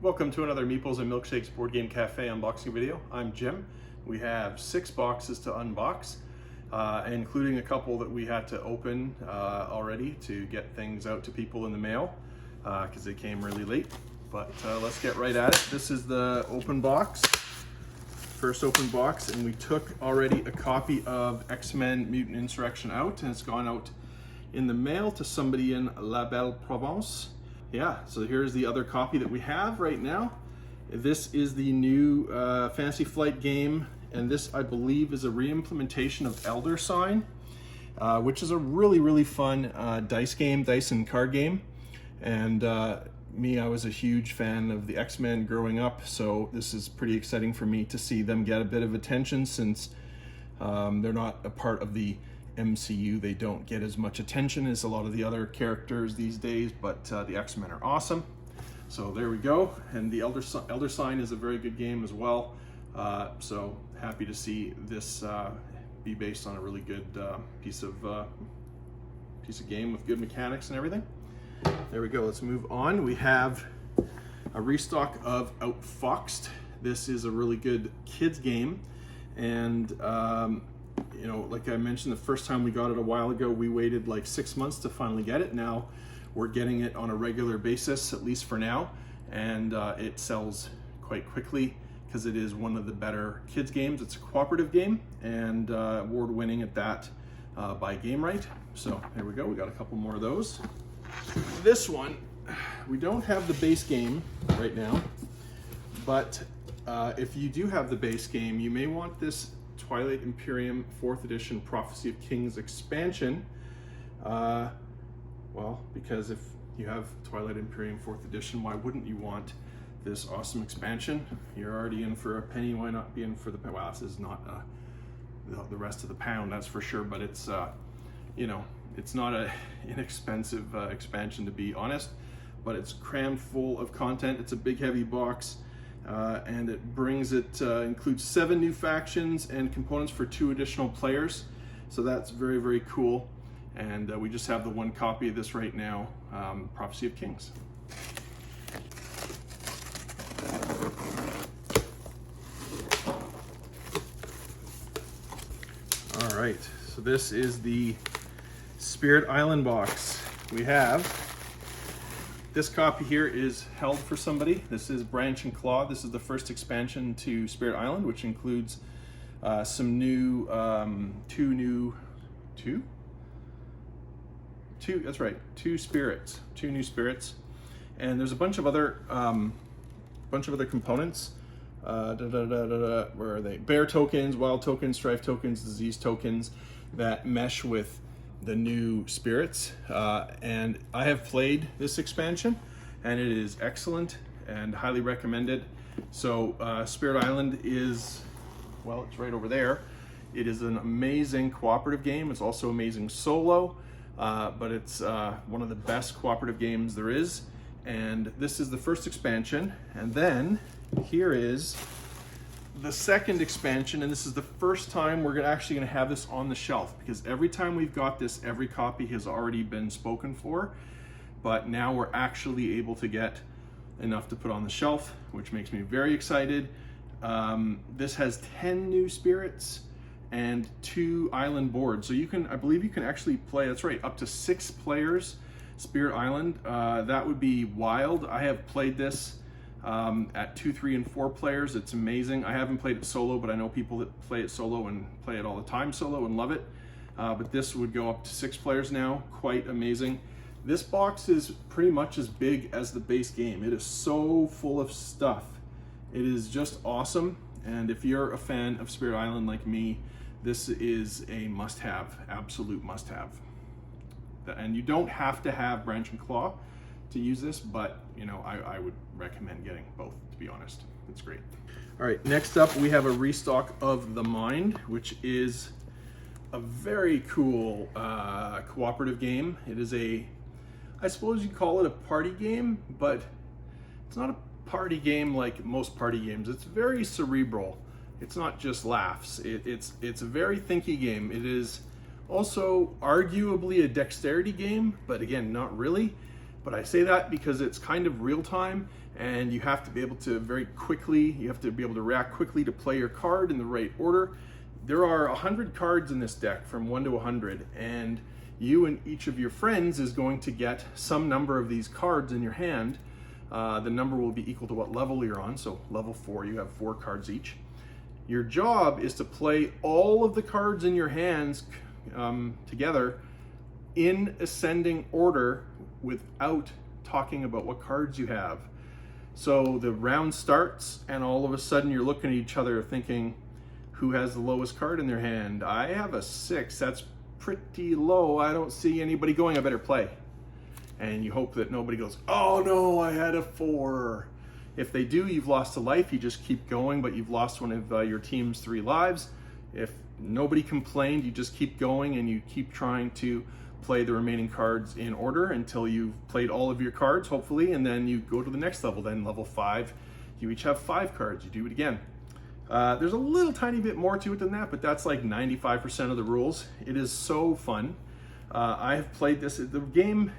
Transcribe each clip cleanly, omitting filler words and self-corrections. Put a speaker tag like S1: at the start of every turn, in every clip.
S1: Welcome to another Meeples and Milkshakes Board Game Cafe unboxing video. I'm Jim. We have 6 boxes to unbox, including a couple that we had to open already to get things out to people in the mail because they came really late. But let's get right at it. This is the open box, first open box, and we took already a copy of X-Men Mutant Insurrection out, and it's gone out in the mail to somebody in La Belle Provence. Yeah, so here's the other copy that we have right now. This is the new Fantasy Flight game, and this, I believe, is a re-implementation of Elder Sign, which is a really fun dice and card game. And I was a huge fan of the X-Men growing up, so this is pretty exciting for me to see them get a bit of attention since they're not a part of the MCU. They don't get as much attention as a lot of the other characters these days, but the X-Men are awesome. So there we go. And the Elder Sign is a very good game as well. So happy to see this be based on a really good piece of game with good mechanics and everything. There we go. Let's move on. We have a restock of Outfoxed. This is a really good kids game, and you know, like I mentioned, the first time we got it a while ago, we waited like 6 months to finally get it. Now we're getting it on a regular basis, at least for now, and it sells quite quickly because it is one of the better kids games. It's a cooperative game and award-winning at that by GameRight. So there we go. We got a couple more of those. This one, we don't have the base game right now, but if you do have the base game, you may want this Twilight Imperium 4th edition Prophecy of Kings expansion. Well, because if you have Twilight Imperium 4th edition, why wouldn't you want this awesome expansion? You're already in for a penny, why not be in for the penny? Well, this is not the rest of the pound, that's for sure, but it's, you know, it's not an inexpensive expansion, to be honest, but it's crammed full of content. It's a big heavy box. And it includes 7 new factions and components for 2 additional players. So that's very cool. And we just have the 1 copy of this right now, Prophecy of Kings. All right, so this is the Spirit Island box. We have this copy here is held for somebody. This is Branch and Claw. This is the first expansion to Spirit Island, which includes some new, two new spirits, and there's a bunch of other components. Where are they? Bear tokens, wild tokens, strife tokens, disease tokens that mesh with the new spirits, and I have played this expansion and it is excellent and highly recommended. So Spirit Island is, well, it's right over there. It is an amazing cooperative game. It's also amazing solo, but it's one of the best cooperative games there is. And this is the first expansion, and then here is the second expansion, and this is the first time we're actually going to have this on the shelf, because every time we've got this, every copy has already been spoken for, but now we're actually able to get enough to put on the shelf, which makes me very excited. This has 10 new spirits and 2 island boards, so you can, I believe you can actually play, that's right, up to 6 players Spirit Island. That would be wild. I have played this at 2, 3, and 4 players. It's amazing. I haven't played it solo, but I know people that play it solo and play it all the time solo and love it. But this would go up to 6 players now. Quite amazing. This box is pretty much as big as the base game. It is so full of stuff. It is just awesome. And if you're a fan of Spirit Island like me, this is a must-have, absolute must-have. And you don't have to have Branch and Claw to use this, but you know, I would recommend getting both, to be honest. It's great. All right, next up we have a restock of The Mind, which is a very cool cooperative game. It is I suppose you'd call it a party game, but it's not a party game like most party games. It's very cerebral. It's not just laughs. It's a very thinky game. It is also arguably a dexterity game, but again, not really. But I say that because it's kind of real time, and you have to be able to be able to react quickly to play your card in the right order. There are 100 cards in this deck from 1 to 100, and you and each of your friends is going to get some number of these cards in your hand. The number will be equal to what level you're on, so level 4, you have 4 cards each. Your job is to play all of the cards in your hands together in ascending order without talking about what cards you have. So the round starts, and all of a sudden you're looking at each other thinking, who has the lowest card in their hand? I have a 6, that's pretty low. I don't see anybody going, I better play. And you hope that nobody goes, oh no, I had a 4. If they do, you've lost a life, you just keep going, but you've lost one of your team's 3 lives. If nobody complained, you just keep going and you keep trying to play the remaining cards in order until you've played all of your cards, hopefully, and then you go to the next level. Then level 5, you each have 5 cards, you do it again. There's a little tiny bit more to it than that, but that's like 95% of the rules. It is so fun. I have played this, the game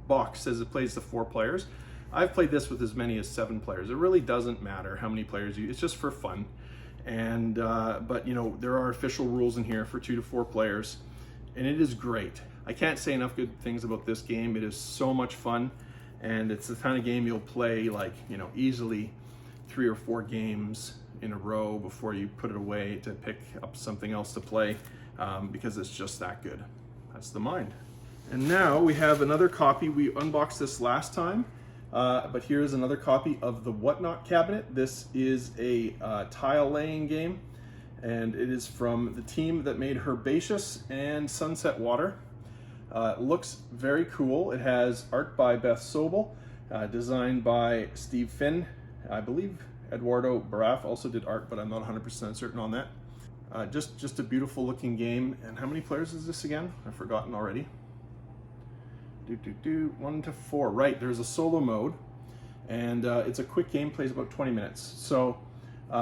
S1: box says it plays to 4 players. I've played this with as many as 7 players. It really doesn't matter how many players it's just for fun. And but you know, there are official rules in here for 2 to 4 players, and it is great. I can't say enough good things about this game. It is so much fun, and it's the kind of game you'll play, like, you know, easily 3 or 4 games in a row before you put it away to pick up something else to play, because it's just that good. That's the Mind. And now we have another copy. We unboxed this last time, but here's another copy of the Whatnot cabinet. This is a tile laying game, and it is from the team that made Herbaceous and Sunset Water. It looks very cool. It has art by Beth Sobel, designed by Steve Finn. I believe Eduardo Baraf also did art, but I'm not 100% certain on that. Just a beautiful looking game. And how many players is this again? I've forgotten already. 1 to 4. Right, there's a solo mode, and it's a quick game, plays about 20 minutes. So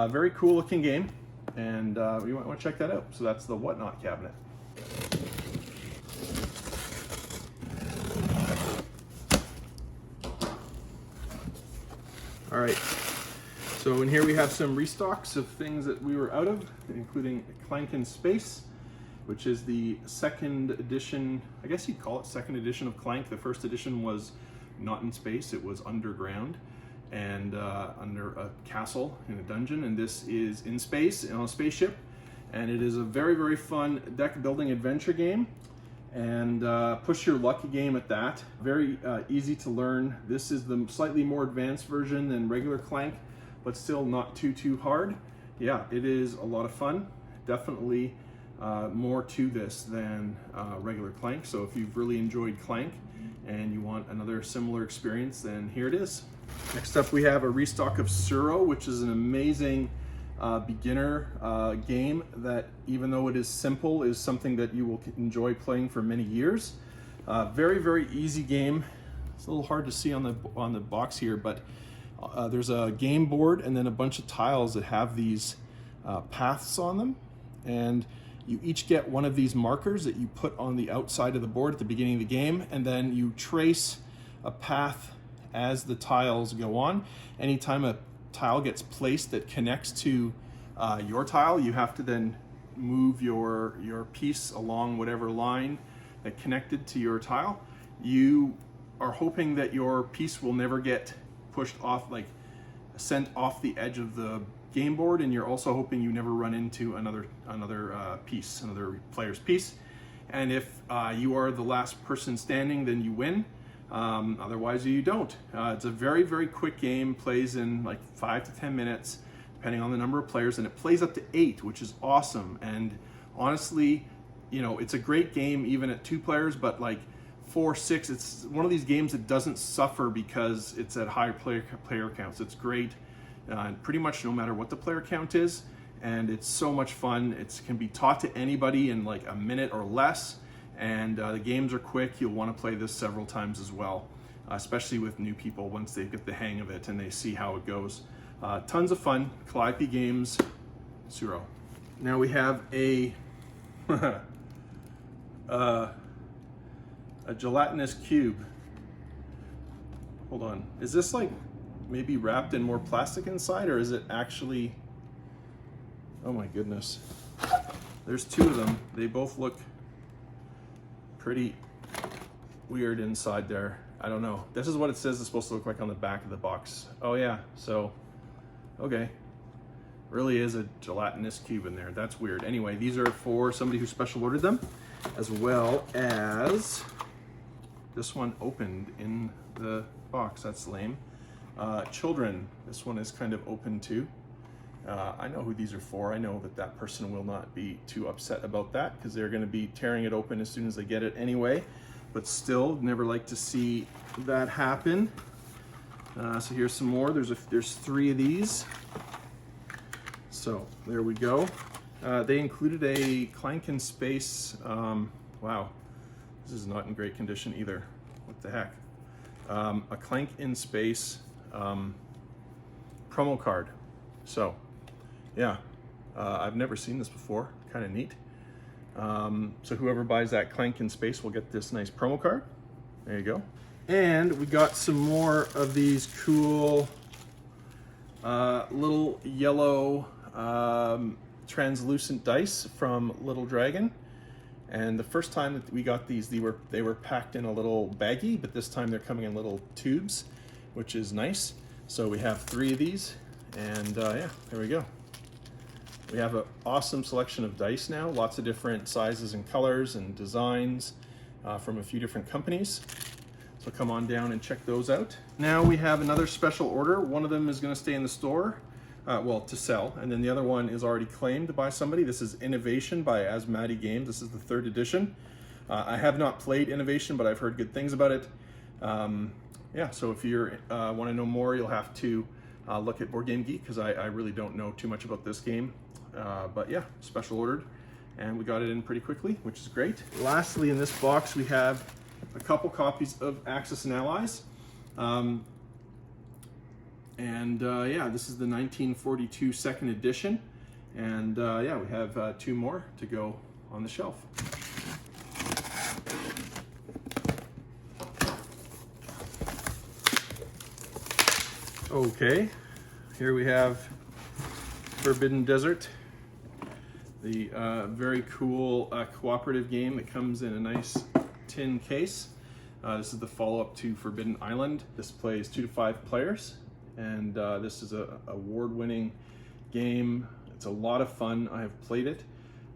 S1: very cool looking game, and you might want to check that out. So that's the Whatnot cabinet. All right, so in here we have some restocks of things that we were out of, including Clank in Space, which is the 2nd edition, I guess you'd call it 2nd edition of Clank. The 1st edition was not in space, it was underground and under a castle in a dungeon, and this is in space, on a spaceship, and it is a very, very fun deck building adventure game, and push your luck game at that. Very easy to learn. This is the slightly more advanced version than regular Clank, but still not too hard. Yeah, it is a lot of fun. Definitely more to this than regular Clank. So if you've really enjoyed Clank and you want another similar experience, then here it is. Next up we have a restock of Tsuro, which is an amazing beginner game that, even though it is simple, is something that you will enjoy playing for many years. Very, very easy game. It's a little hard to see on the box here, but there's a game board and then a bunch of tiles that have these paths on them, and you each get one of these markers that you put on the outside of the board at the beginning of the game, and then you trace a path as the tiles go on. Anytime a tile gets placed that connects to your tile, you have to then move your piece along whatever line that connected to your tile. You are hoping that your piece will never get pushed off, like sent off the edge of the game board, and you're also hoping you never run into another player's piece. And if you are the last person standing, then you win. Otherwise you don't. It's a very, very quick game, plays in like 5 to 10 minutes depending on the number of players, and it plays up to 8, which is awesome. And honestly, you know, it's a great game even at 2 players, but like 4, 6, it's one of these games that doesn't suffer because it's at high player counts. It's great pretty much no matter what the player count is, and it's so much fun. It can be taught to anybody in like a minute or less, and the games are quick. You'll want to play this several times as well, especially with new people once they get the hang of it and they see how it goes. Tons of fun. Calliope Games, Tsuro. Now we have a a gelatinous cube. Hold on. Is this like maybe wrapped in more plastic inside, or is it actually... Oh my goodness. There's two of them. They both look pretty weird inside there. I don't know. This is what it says it's supposed to look like on the back of the box. Oh yeah, so, okay. Really is a gelatinous cube in there. That's weird. Anyway, these are for somebody who special ordered them, as well as this one opened in the box. That's lame. Children, this one is kind of open too. I know who these are for. I know that that person will not be too upset about that because they're going to be tearing it open as soon as they get it anyway. But still, never like to see that happen. So here's some more. There's 3 of these. So there we go. They included a Clank in space. Wow, this is not in great condition either. What the heck? A Clank in space promo card. So yeah, I've never seen this before. Kind of neat. So whoever buys that Clank in space will get this nice promo card. There you go. And we got some more of these cool little yellow translucent dice from Little Dragon. And the first time that we got these, they were packed in a little baggie, but this time they're coming in little tubes, which is nice. So we have 3 of these, and yeah, there we go. We have an awesome selection of dice now, lots of different sizes and colors and designs from a few different companies. So come on down and check those out. Now we have another special order. One of them is going to stay in the store, well, to sell, and then the other one is already claimed by somebody. This is Innovation by Asmati Games. This is the 3rd edition. I have not played Innovation, but I've heard good things about it. Yeah, so if you want to know more, you'll have to look at Board Game Geek, because I really don't know too much about this game. But yeah, special ordered, and we got it in pretty quickly, which is great. Lastly, in this box, we have a couple copies of Axis and Allies. Yeah, this is the 1942 2nd edition. And yeah, we have 2 more to go on the shelf. Okay, here we have Forbidden Desert, the very cool cooperative game that comes in a nice tin case. This is the follow-up to Forbidden Island. This plays 2 to 5 players, and this is a award-winning game. It's a lot of fun. I have played it.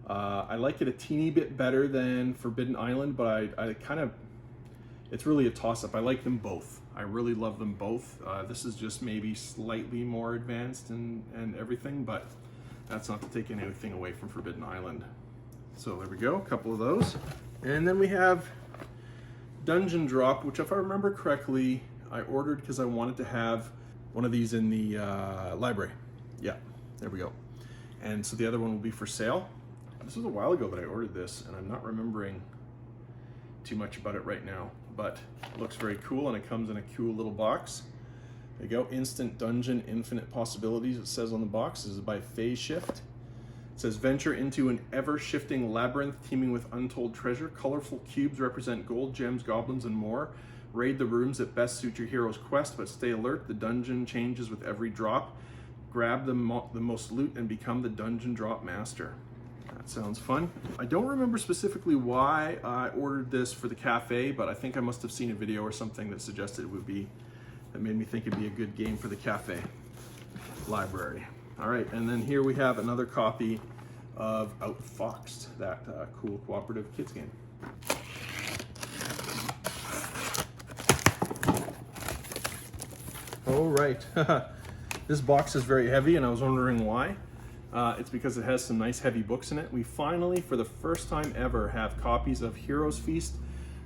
S1: I like it a teeny bit better than Forbidden Island, but I kind of, it's really a toss-up. I like them both. I really love them both. This is just maybe slightly more advanced and everything, but that's not to take anything away from Forbidden Island. So there we go, a couple of those. And then we have Dungeon Drop, which if I remember correctly, I ordered because I wanted to have one of these in the library. Yeah, there we go. And so the other one will be for sale. This was a while ago that I ordered this, and I'm not remembering too much about it right now, but it looks very cool, and it comes in a cool little box. There you go, Instant Dungeon, Infinite Possibilities, it says on the box. This is by Phase Shift. It says, venture into an ever-shifting labyrinth teeming with untold treasure. Colorful cubes represent gold, gems, goblins, and more. Raid the rooms that best suit your hero's quest, but stay alert. The dungeon changes with every drop. Grab the most loot and become the Dungeon Drop Master. That sounds fun. I don't remember specifically why I ordered this for the cafe, but I think I must have seen a video or something that suggested it would be, that made me think it'd be a good game for the cafe library. All right, and then here we have another copy of Outfoxed, that cool cooperative kids game. All right, this box is very heavy, and I was wondering why. It's because it has some nice heavy books in it. We finally, for the first time ever, have copies of Heroes Feast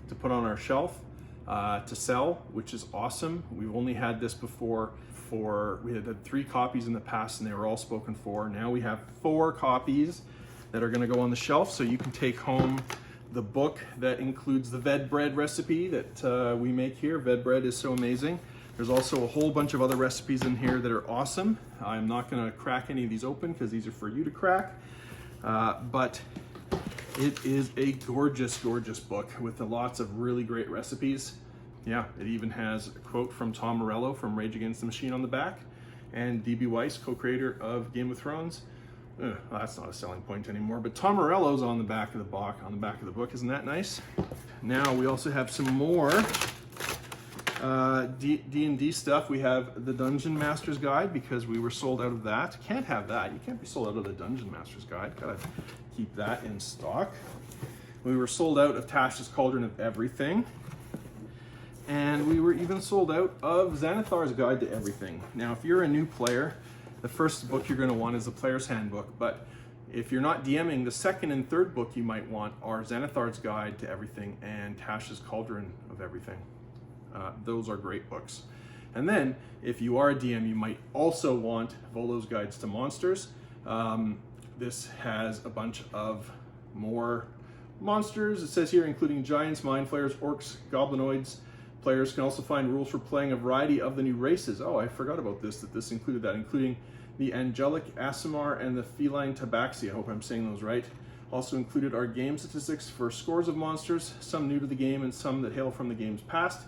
S1: to put on our shelf to sell, which is awesome. We've only had this before we had 3 copies in the past, and they were all spoken for. Now we have 4 copies that are gonna go on the shelf, so you can take home the book that includes the Ved bread recipe that we make here. Ved bread is so amazing. There's also a whole bunch of other recipes in here that are awesome. I'm not gonna crack any of these open because these are for you to crack, but it is a gorgeous, gorgeous book with lots of really great recipes. Yeah, it even has a quote from Tom Morello from Rage Against the Machine on the back, and D.B. Weiss, co-creator of Game of Thrones. Well, that's not a selling point anymore, but Tom Morello's on the back of the book. Isn't that nice? Now we also have some more D&D stuff. We have the Dungeon Master's Guide, because we were sold out of that. Can't have that. You can't be sold out of the Dungeon Master's Guide. Gotta keep that in stock. We were sold out of Tasha's Cauldron of Everything. And we were even sold out of Xanathar's Guide to Everything. Now, if you're a new player, the first book you're going to want is the Player's Handbook. But if you're not DMing, the second and third book you might want are Xanathar's Guide to Everything and Tasha's Cauldron of Everything. Those are great books. And then, if you are a DM, you might also want Volo's Guides to Monsters. This has a bunch of more monsters. It says here, including giants, mind flayers, orcs, goblinoids. Players can also find rules for playing a variety of the new races. Oh, I forgot about this, that this included that, including the angelic Aasimar and the feline Tabaxi. I hope I'm saying those right. Also included are game statistics for scores of monsters, some new to the game and some that hail from the game's past,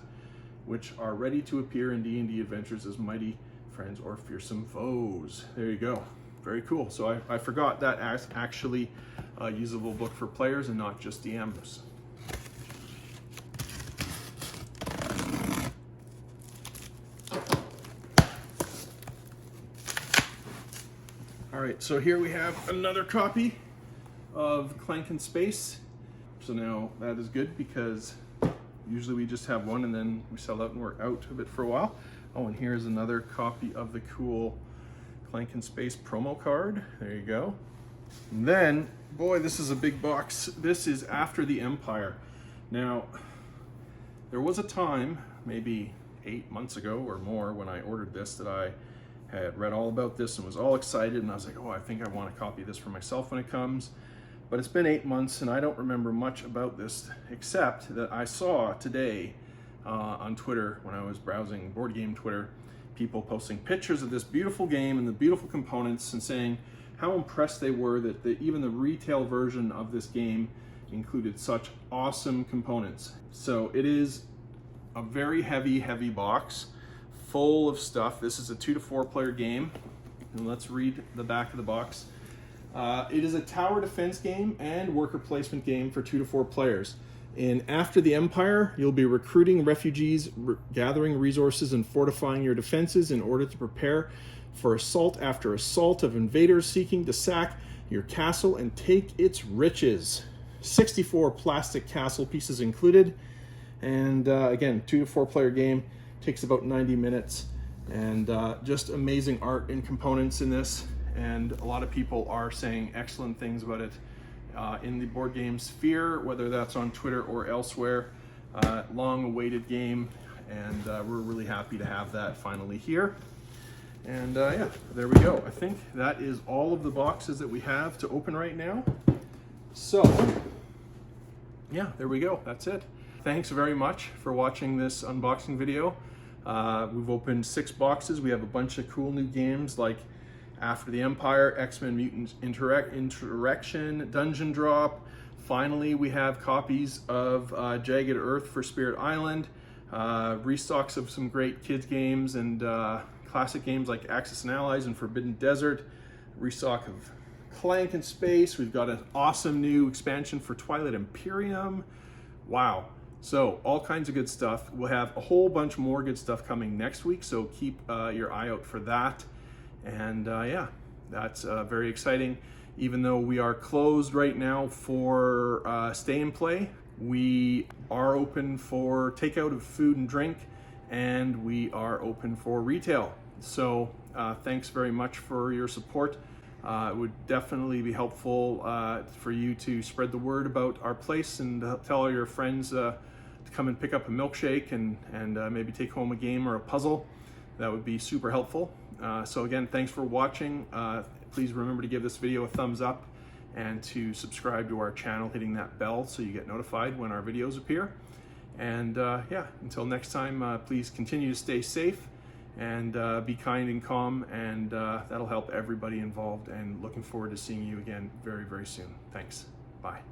S1: which are ready to appear in D&D adventures as mighty friends or fearsome foes. There you go. Very cool. So I forgot that actually a usable book for players and not just DMs. All right, so here we have another copy of Clank in Space. So now that is good, because usually we just have one and then we sell out and we're out of it for a while. Oh, and here's another copy of the cool Clank in Space promo card. There you go. And then, boy, this is a big box. This is After the Empire. Now, there was a time, maybe 8 months ago or more, when I ordered this, that I had read all about this and was all excited, and I was like, oh, I think I want to copy this for myself when it comes. But it's been 8 months and I don't remember much about this, except that I saw today on Twitter, when I was browsing board game Twitter, people posting pictures of this beautiful game and the beautiful components and saying how impressed they were that even the retail version of this game included such awesome components. So it is a very heavy box full of stuff. This is a 2 to 4 player game, and let's read the back of the box. It is a tower defense game and worker placement game for 2 to 4 players. In After the Empire, you'll be recruiting refugees, gathering resources, and fortifying your defenses in order to prepare for assault after assault of invaders seeking to sack your castle and take its riches. 64 plastic castle pieces included, and again, 2 to 4 player game. Takes about 90 minutes, and just amazing art and components in this, and a lot of people are saying excellent things about it in the board game sphere, whether that's on Twitter or elsewhere. Long awaited game, and we're really happy to have that finally here. And yeah, there we go. I think that is all of the boxes that we have to open right now. So yeah, there we go. That's it. Thanks very much for watching this unboxing video. We've opened 6 boxes. We have a bunch of cool new games like After the Empire, X-Men Mutant Insurrection, Dungeon Drop. Finally, we have copies of Jagged Earth for Spirit Island, restocks of some great kids games and classic games like Axis and Allies and Forbidden Desert, restock of Clank in Space. We've got an awesome new expansion for Twilight Imperium. Wow. So all kinds of good stuff. We'll have a whole bunch more good stuff coming next week, so keep your eye out for that. And yeah, that's very exciting. Even though we are closed right now for stay and play, we are open for takeout of food and drink, and we are open for retail. So thanks very much for your support. It would definitely be helpful for you to spread the word about our place and tell all your friends to come and pick up a milkshake and maybe take home a game or a puzzle. That would be super helpful. So again, thanks for watching. Please remember to give this video a thumbs up and to subscribe to our channel, hitting that bell so you get notified when our videos appear. And yeah, until next time, please continue to stay safe and be kind and calm, and that'll help everybody involved, and looking forward to seeing you again very, very soon. Thanks. Bye.